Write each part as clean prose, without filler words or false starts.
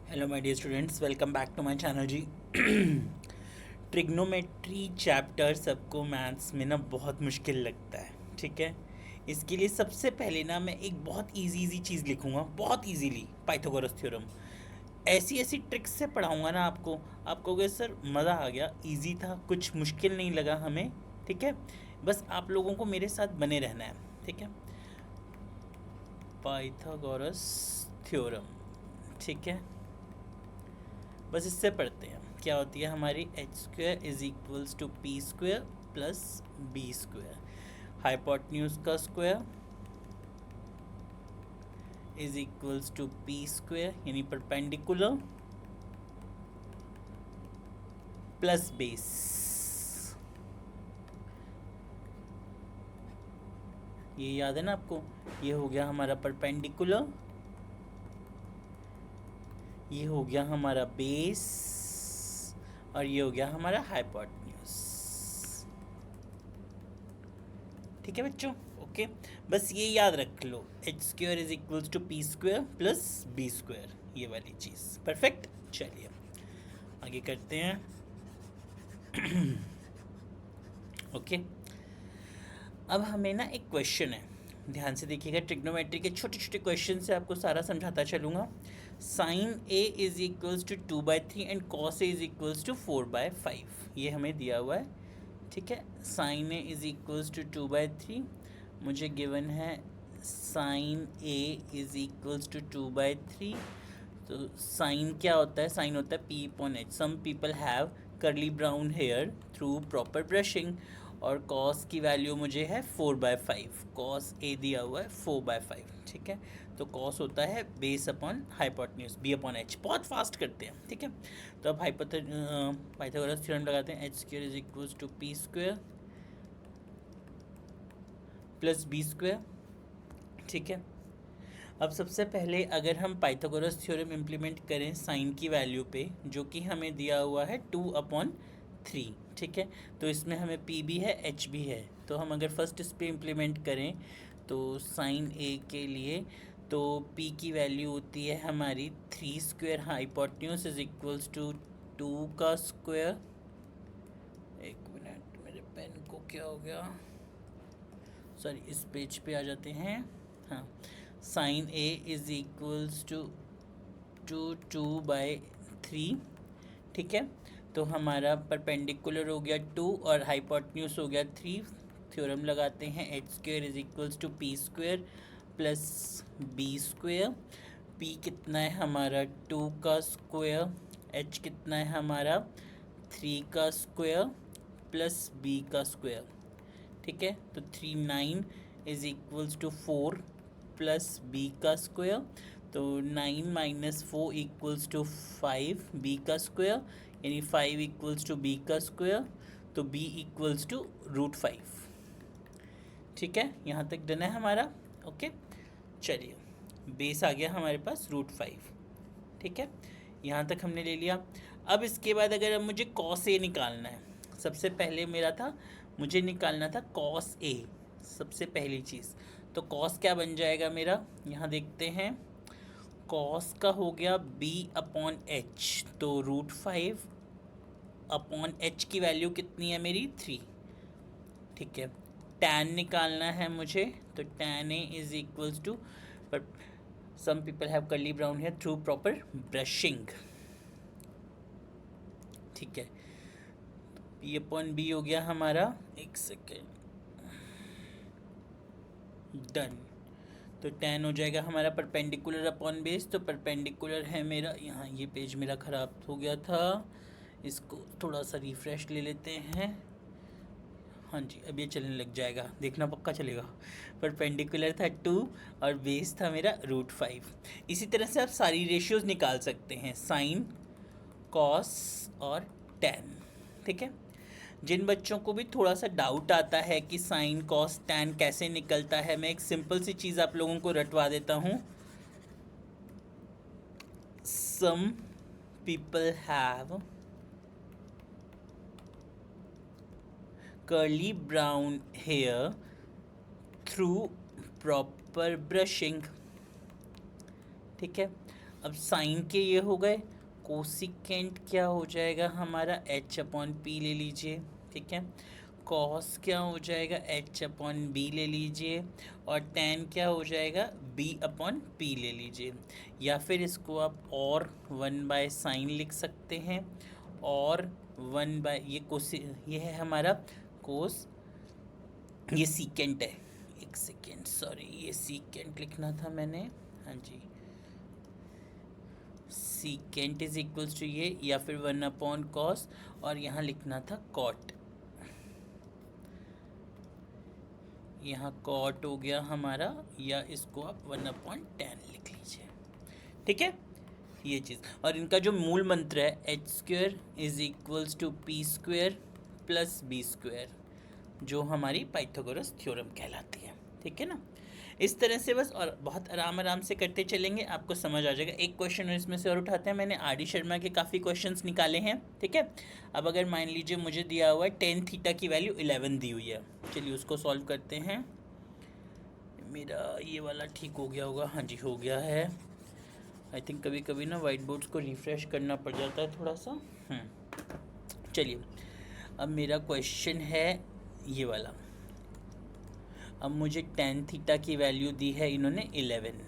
Hello my dear students, welcome back to my channel जी। Trigonometry chapter सबको maths में ना बहुत मुश्किल लगता है, ठीक है। इसके लिए सबसे पहले ना मैं एक बहुत इजी चीज़ लिखूंगा, बहुत इजीली पाइथागोरस थ्योरम। ऐसी ऐसी ट्रिक्स से पढ़ाऊंगा ना आपको, आप कहोगे सर मज़ा आ गया, इजी था, कुछ मुश्किल नहीं लगा हमें, ठीक है। बस आप लोगों को मेरे साथ बने रहना है, ठीक है। पाइथागोरस थ्योरम, ठीक है। बस इससे पढ़ते हैं क्या होती है हमारी H square is equals to P square plus B square. Hypotenuse का square is equals to P square यानी परपेंडिकुलर प्लस बेस। ये याद है ना आपको, ये हो गया हमारा परपेंडिकुलर, ये हो गया हमारा बेस, और ये हो गया हमारा हाइपोटेन्यूज। ठीक है बच्चों, ओके। बस ये याद रख लो, H square is equals to P square plus B square, ये वाली चीज़ परफेक्ट। चलिए आगे करते हैं। ओके, अब हमें ना एक क्वेश्चन है, ध्यान से देखिएगा। ट्रिग्नोमेट्री के छोटे छोटे क्वेश्चन से आपको सारा समझाता चलूँगा। Sine A is equals to 2/3 and cos A is equals to 4/5, ये हमें दिया हुआ है, ठीक है। Sine A is equals to 2/3, मुझे गिवन है sine A is equals to 2/3। तो साइन क्या होता है, साइन होता है P upon H. Some people have curly brown hair through proper brushing, और कॉस की वैल्यू मुझे है 4/5, कॉस ए दिया हुआ है 4/5, ठीक है। तो कॉस होता है base upon hypotenuse B upon H. बहुत फास्ट करते हैं, ठीक है। तो अब पाइथागोरस थ्योरम लगाते हैं। H square is equals to P square plus B square, ठीक है। अब सबसे पहले अगर हम पाइथागोरस थ्योरम इम्प्लीमेंट करें साइन की वैल्यू पे, जो कि हमें दिया हुआ है 2/3, ठीक है। तो इसमें हमें पी भी है एच भी है, तो हम अगर फर्स्ट इस पे इम्प्लीमेंट करें तो साइन ए के लिए, तो पी की वैल्यू होती है हमारी 3 square hypotenuse is equals to 2 का स्क्वायर। एक मिनट, मेरे पेन को क्या हो गया, सॉरी, इस पेज पे आ जाते हैं। हाँ, sine A is equals to 2/3, ठीक है। तो हमारा परपेंडिकुलर हो गया 2 और हाइपोटेन्यूज हो गया 3। थ्योरम लगाते हैं, H square is equals to P square plus B square. P कितना है हमारा 2 का स्क्वायर, एच कितना है हमारा 3 का स्क्वायर प्लस बी का स्क्वायर, ठीक है। तो 3 9 is equals to 4 plus B का स्क्वायर। तो 9 माइनस 4 इक्वल्स टू 5 बी का स्क्वायर, यानी 5 इक्वल्स टू बी का स्क्वायर। तो बी इक्वल्स टू √5, ठीक है। यहाँ तक डन है हमारा, ओके। चलिए, बेस आ गया हमारे पास √5, ठीक है। यहाँ तक हमने ले लिया। अब इसके बाद अगर अब मुझे कॉस ए निकालना है, सबसे पहले मेरा था, मुझे निकालना था कॉस ए, सबसे पहली चीज़। तो कॉस क्या बन जाएगा मेरा, यहाँ देखते हैं। कॉस का हो गया बी अपॉन एच, तो √5 अपॉन एच की वैल्यू कितनी है मेरी 3, ठीक है। टैन निकालना है मुझे, तो tan A is equals to, पर some people have curly brown hair through proper brushing, ठीक है। पी अपॉन बी हो गया हमारा, एक सेकेंड, डन। तो टैन हो जाएगा हमारा परपेंडिकुलर अपॉन बेस। तो परपेंडिकुलर है मेरा, यहाँ ये पेज मेरा ख़राब हो गया था, इसको थोड़ा सा रिफ़्रेश ले लेते हैं। हाँ जी, अब ये चलने लग जाएगा, देखना पक्का चलेगा। परपेंडिकुलर था 2 और बेस था मेरा √5। इसी तरह से आप सारी रेशियोज़ निकाल सकते हैं, साइन, कॉस और टैन, ठीक है। जिन बच्चों को भी थोड़ा सा डाउट आता है कि साइन कॉस टैन कैसे निकलता है, मैं एक सिंपल सी चीज़ आप लोगों को रटवा देता हूँ। Some people have curly brown hair through proper brushing, ठीक है। अब साइन के ये हो गए, कोसिकेंट क्या हो जाएगा हमारा, एच अपॉन पी ले लीजिए, ठीक है। कॉस क्या हो जाएगा, एच अपॉन बी ले लीजिए, और टेन क्या हो जाएगा, बी अपॉन पी ले लीजिए। या फिर इसको आप और 1/sin लिख सकते हैं, और 1/ ये है हमारा कोस, ये सीकेंट है, एक सेकेंड सॉरी, ये सीकेंट लिखना था मैंने, हाँ जी, सीकेंट इज इक्वल्स टू ये, या फिर 1/cos, और यहाँ लिखना था कॉट, यहाँ कॉट हो गया हमारा, या इसको आप 1/10 लिख लीजिए, ठीक है, ये चीज़। और इनका जो मूल मंत्र है, h² is equals to p² plus b², जो हमारी पाइथागोरस थ्योरम कहलाती है, ठीक है ना। इस तरह से बस, और बहुत आराम से करते चलेंगे, आपको समझ आ जाएगा। एक क्वेश्चन इसमें से और उठाते हैं, मैंने आर डी शर्मा के काफ़ी क्वेश्चंस निकाले हैं, ठीक है। अब अगर मान लीजिए मुझे दिया हुआ है tan थीटा की वैल्यू 11 दी हुई है, चलिए उसको सॉल्व करते हैं। मेरा ये वाला ठीक हो गया होगा, हाँ जी हो गया है। आई थिंक कभी कभी ना वाइट बोर्ड्स को रिफ़्रेश करना पड़ जाता है थोड़ा सा। चलिए, अब मेरा क्वेश्चन है ये वाला। अब मुझे tan थीटा की वैल्यू दी है इन्होंने 11,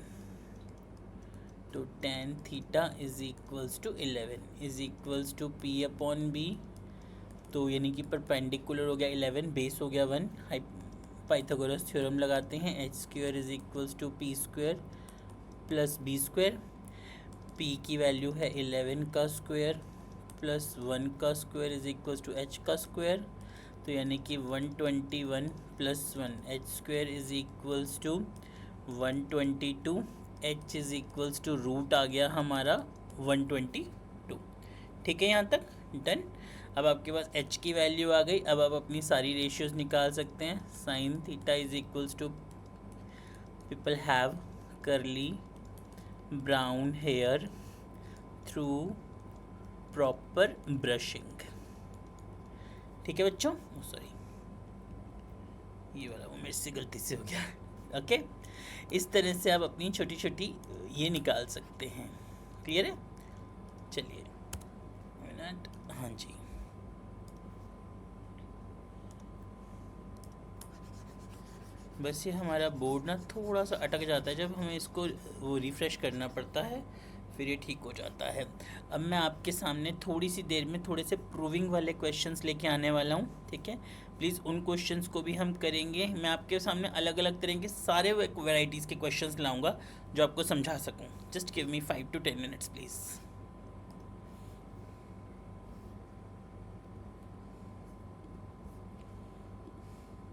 तो tan theta is equals to 11 is equals to p upon B, तो यानी कि परपेंडिकुलर हो गया 11, बेस हो गया 1, पाइथागोरस थ्योरम लगाते हैं, h² is equals to p² plus b², p की वैल्यू है 11 का स्क्वायर प्लस 1 का square is equals to h का स्क्वायर, तो यानी कि 121 plus 1, h² is equals to 122, h is equals to root आ गया हमारा 122, ठीक है, यहाँ तक डन। अब आपके पास h की वैल्यू आ गई, अब आप अपनी सारी रेशियोज निकाल सकते हैं। Sine theta is equals to, people have curly brown hair through proper brushing, ठीक है बच्चों, सॉरी ये वाला वो मेरे से गलती से हो गया, ओके। इस तरह से आप अपनी छोटी छोटी ये निकाल सकते हैं, क्लियर है। चलिए मिनट, हाँ जी, बस ये हमारा बोर्ड ना थोड़ा सा अटक जाता है, जब हमें इसको वो रिफ़्रेश करना पड़ता है, फिर ये ठीक हो जाता है। अब मैं आपके सामने थोड़ी सी देर में थोड़े से प्रूविंग वाले क्वेश्चंस लेके आने वाला हूँ, ठीक है। प्लीज़ उन क्वेश्चंस को भी हम करेंगे। मैं आपके सामने अलग अलग तरह के सारे वैराइटीज़ के क्वेश्चंस लाऊंगा जो आपको समझा सकूँ। Just give me 5 to 10 minutes please.